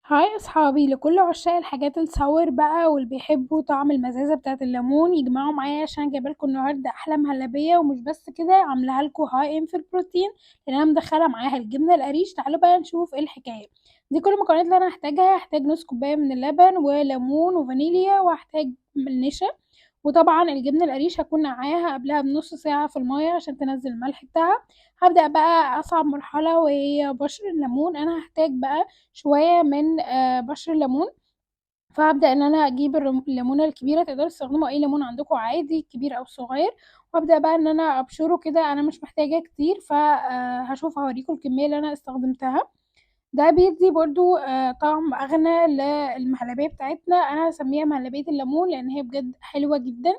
هاي اصحابي، لكل عشاق الحاجات الساور بقى واللي بيحبوا طعم المزازه بتاعه الليمون يجمعوا معايا عشان جايبالكم النهارده احلى مهلبيه. ومش بس كده، عاملاها لكم هاي ان في البروتين لان انا مدخله معاها الجبنه القريش. تعالوا بقى نشوف ايه الحكايه. دي كل المكونات اللي انا هحتاجها. هحتاج نص كوبايه من اللبن وليمون وفانيليا، وهحتاج النشا. وطبعا الجبنه القريش هكون نقعاها قبلها بنص ساعه في الميه عشان تنزل الملح بتاعها. هبدأ بقى أصعب مرحلة وهي بشر الليمون. أنا هحتاج بقى شوية من بشر الليمون. فهبدأ ان انا اجيب الليمونة الكبيرة، تقدروا تستخدموا اي ليمون عندكم عادي كبير او صغير. وابدأ بقى ان انا ابشره كده. انا مش محتاجة كتير فهشوف هوريكم الكمية اللي انا استخدمتها. ده بيدي برضو طعم اغنى للمهلبية بتاعتنا. انا هسميها مهلبية الليمون لان هي بجد حلوة جدا،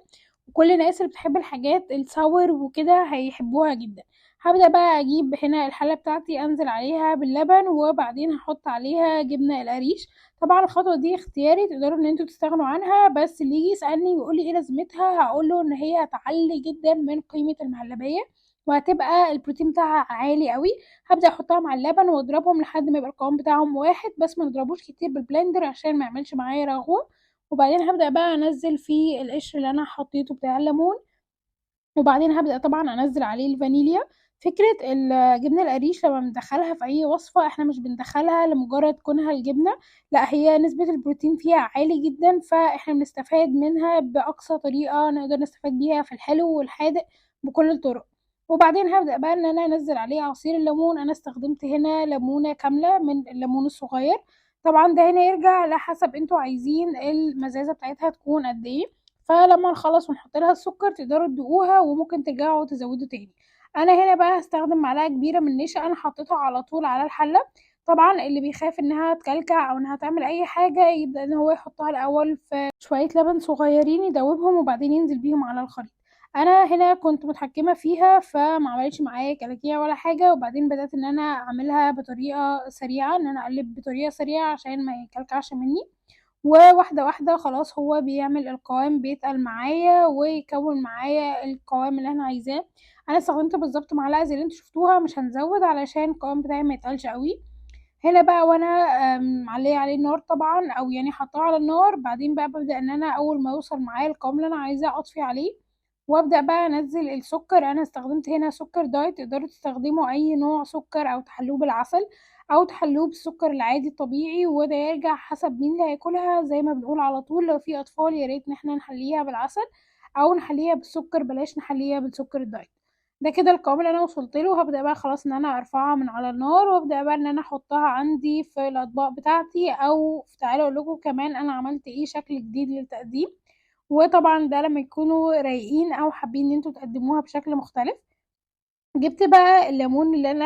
وكل الناس اللي بتحب الحاجات الصور وكده هيحبوها جدا. هبدأ بقى اجيب هنا الحلة بتاعتي، انزل عليها باللبن وبعدين هحط عليها جبنة القريش. طبعا الخطوة دي اختياري، تقدروا ان انتوا تستغنوا عنها، بس اللي يجي يسألني ويقول لي ايه لازمتها هقوله ان هي هتعلي جدا من قيمة المهلبية وهتبقى البروتين بتاعها عالي قوي. هبدأ احطها مع اللبن واضربهم لحد ما يبقى القوام بتاعهم واحد، بس ما نضربوش كتير بالبلندر عشان ما يعملش معايا رغوة. وبعدين هبدأ بقى انزل فيه القشر اللي انا حطيته بتاع الليمون، وبعدين هبدأ طبعا انزل عليه الفانيليا. فكرة الجبنة القريش لما بندخلها في اي وصفة احنا مش بندخلها لمجرد كونها الجبنة، لا، هي نسبة البروتين فيها عالي جدا، فاحنا بنستفاد منها بأقصى طريقة نقدر نستفاد بيها في الحلو والحادق بكل الطرق. وبعدين هبدأ بقى ان انا انزل عليه عصير الليمون. انا استخدمت هنا ليمونة كاملة من الليمون الصغير. طبعا ده هنا يرجع لحسب انتوا عايزين المزازة بتاعتها تكون قد ايه. فلما نخلص ونحط لها السكر تقدروا تدوقوها وممكن ترجعوا تزودوا تاني. انا هنا بقى هستخدم معلقه كبيره من النشا، انا حطيتها على طول على الحله. طبعا اللي بيخاف انها تكلكع او انها تعمل اي حاجه يبدا ان هو يحطها الاول في شويه لبن صغيرين يدوبهم وبعدين ينزل بيهم على الخليط. انا هنا كنت متحكمه فيها فما عملتش معايا كلاكيع ولا حاجه، وبعدين بدات ان انا اعملها بطريقه سريعه، ان انا اقلب بطريقه سريعه عشان ما يكلكعش مني. وواحدة واحدة خلاص هو بيعمل القوام، بيتقل معايا ويكون معايا القوام اللي انا عايزاه. انا استخدمت بالظبط معلقة زي اللي انتوا شفتوها، مش هنزود علشان القوام بتاعي ما يتقلش قوي. هنا بقى وانا معلية عليه النار طبعا، او يعني حطاه على النار. بعدين بقى ببدأ ان انا اول ما يوصل معايا القوام اللي انا عايزاه اطفي عليه وابدأ بقى انزل السكر. انا استخدمت هنا سكر دايت، تقدروا تستخدموا اي نوع سكر او تحلوه بالعسل او تحلوه بالسكر العادي الطبيعي، وده يرجع حسب مين اللي هياكلها. زي ما بنقول على طول، لو في اطفال يا ريت ان احنا نحليها بالعسل او نحليها بالسكر، بلاش نحليها بالسكر الدايت. ده كده القوام اللي انا وصلت له. هبدأ بقى خلاص ان انا ارفعها من على النار وابدأ بقى ان انا احطها عندي في الاطباق بتاعتي، او تعالوا اقول لكم كمان انا عملت ايه شكل جديد للتقديم. وطبعا ده لما يكونوا رايقين او حابين ان انتوا تقدموها بشكل مختلف. جبت بقى الليمون اللي انا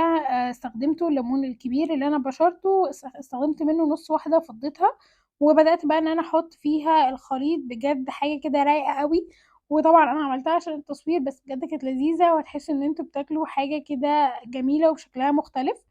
استخدمته، الليمون الكبير اللي انا بشرته، استخدمت منه نص واحدة فضيتها. وبدأت بقى ان انا احط فيها الخليط. بجد حاجة كده رايقة قوي. وطبعا انا عملتها عشان التصوير بس بجد كانت لذيذة، وهتحسوا ان انتوا بتاكلوا حاجة كده جميلة وشكلها مختلف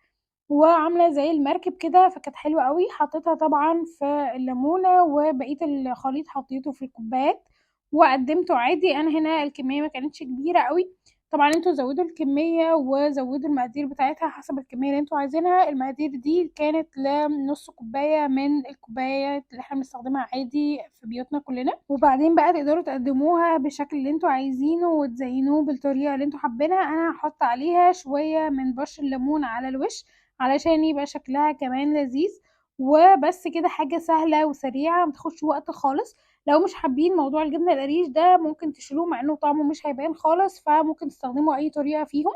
وعاملة زي المركب كده، فكانت حلوة قوي. حطيتها طبعا في الليمونة وبقية الخليط حطيته في الكوبايات وقدمته عادي. انا هنا الكمية ما كانتش كبيرة قوي. طبعا انتوا زودوا الكمية وزودوا المقادير بتاعتها حسب الكمية اللي انتوا عايزينها. المقادير دي كانت لنص كوباية من الكوبايات اللي احنا بنستخدمها عادي في بيوتنا كلنا. وبعدين بقى تقدروا تقدموها بالشكل اللي انتوا عايزينه وتزينوه بالطريقة اللي انتوا حابينها. انا هحط عليها شوية من بشر الليمون على الوش علشان يبقى شكلها كمان لذيذ. وبس كده، حاجة سهلة وسريعة متاخدش وقت خالص. لو مش حابين موضوع الجبنة القريش ده ممكن تشيلوه مع انه طعمه مش هيبان خالص، فممكن تستخدموا اي طريقة فيهم.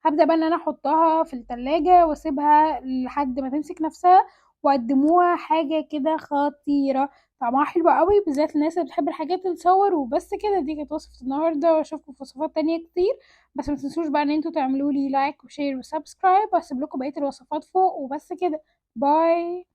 هبدأ بقى ان انا احطها في التلاجة واسيبها لحد ما تمسك نفسها وقدموها حاجة كده خطيرة. طعمها حلو قوي بالذات الناس اللي بتحب الحاجات التصور. وبس كده، دي كانت وصفة النهاردة، واشوفكم في وصفات تانية كتير. بس ما تنسوش بقى ان انتوا تعملوا لي لايك وشير وسبسكرايب، وهسيب لكم بقية الوصفات فوق. وبس كده، باي.